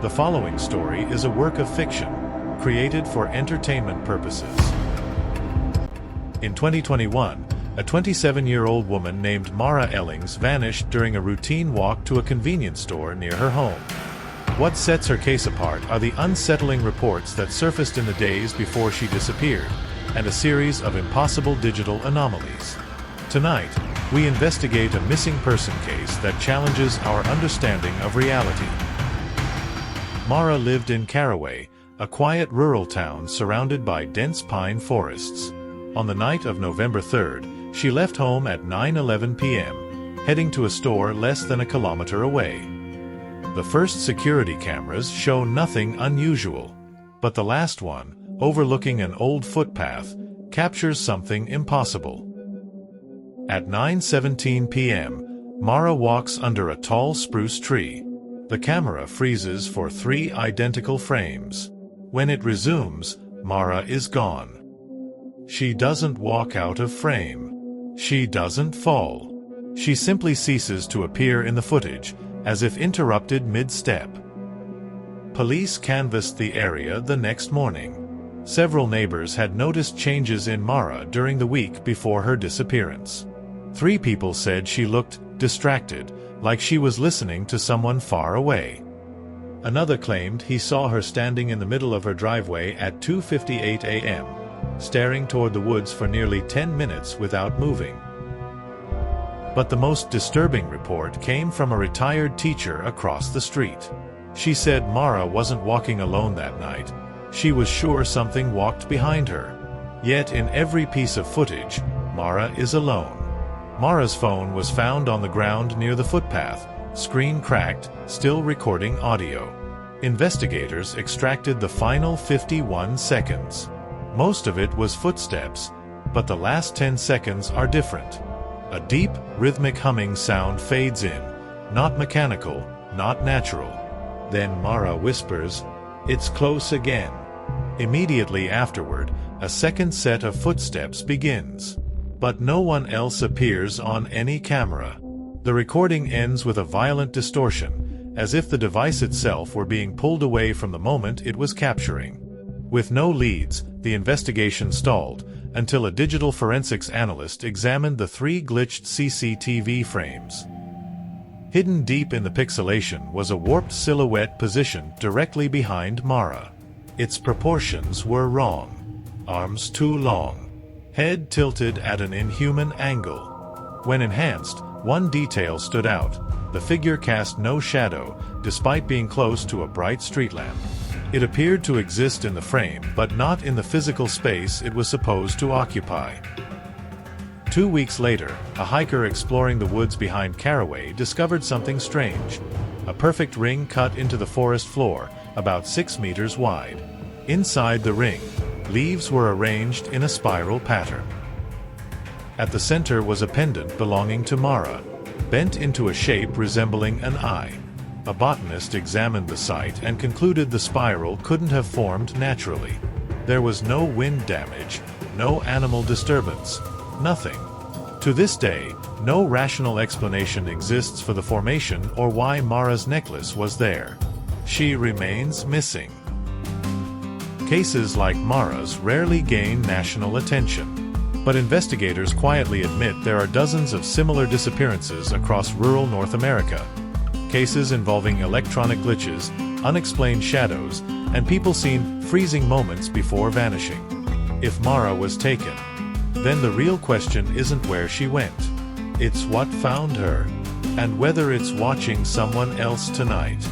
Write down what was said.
The following story is a work of fiction, created for entertainment purposes. In 2021, a 27-year-old woman named Mara Ellings vanished during a routine walk to a convenience store near her home. What sets her case apart are the unsettling reports that surfaced in the days before she disappeared, and a series of impossible digital anomalies. Tonight, we investigate a missing person case that challenges our understanding of reality. Mara lived in Caraway, a quiet rural town surrounded by dense pine forests. On the night of November 3rd, she left home at 9:11 p.m., heading to a store less than a kilometer away. The first security cameras show nothing unusual, but the last one, overlooking an old footpath, captures something impossible. At 9:17 p.m., Mara walks under a tall spruce tree. The camera freezes for 3 identical frames. When it resumes, Mara is gone. She doesn't walk out of frame. She doesn't fall. She simply ceases to appear in the footage, as if interrupted mid-step. Police canvassed the area the next morning. Several neighbors had noticed changes in Mara during the week before her disappearance. 3 people said she looked distracted, like she was listening to someone far away. Another claimed he saw her standing in the middle of her driveway at 2:58 a.m., staring toward the woods for nearly 10 minutes without moving. But the most disturbing report came from a retired teacher across the street. She said Mara wasn't walking alone that night. She was sure something walked behind her. Yet in every piece of footage, Mara is alone. Mara's phone was found on the ground near the footpath, screen cracked, still recording audio. Investigators extracted the final 51 seconds. Most of it was footsteps, but the last 10 seconds are different. A deep, rhythmic humming sound fades in, not mechanical, not natural. Then Mara whispers, "It's close again." Immediately afterward, a second set of footsteps begins. But no one else appears on any camera. The recording ends with a violent distortion, as if the device itself were being pulled away from the moment it was capturing. With no leads, the investigation stalled, until a digital forensics analyst examined the 3 glitched CCTV frames. Hidden deep in the pixelation was a warped silhouette positioned directly behind Mara. Its proportions were wrong. Arms too long. Head tilted at an inhuman angle. When enhanced, one detail stood out. The figure cast no shadow, despite being close to a bright street lamp. It appeared to exist in the frame, but not in the physical space it was supposed to occupy. 2 weeks later, a hiker exploring the woods behind Caraway discovered something strange. A perfect ring cut into the forest floor, about 6 meters wide. Inside the ring, leaves were arranged in a spiral pattern. At the center was a pendant belonging to Mara, bent into a shape resembling an eye. A botanist examined the site and concluded the spiral couldn't have formed naturally. There was no wind damage, no animal disturbance, nothing. To this day, no rational explanation exists for the formation or why Mara's necklace was there. She remains missing. Cases like Mara's rarely gain national attention. But investigators quietly admit there are dozens of similar disappearances across rural North America. Cases involving electronic glitches, unexplained shadows, and people seen freezing moments before vanishing. If Mara was taken, then the real question isn't where she went. It's what found her, and whether it's watching someone else tonight.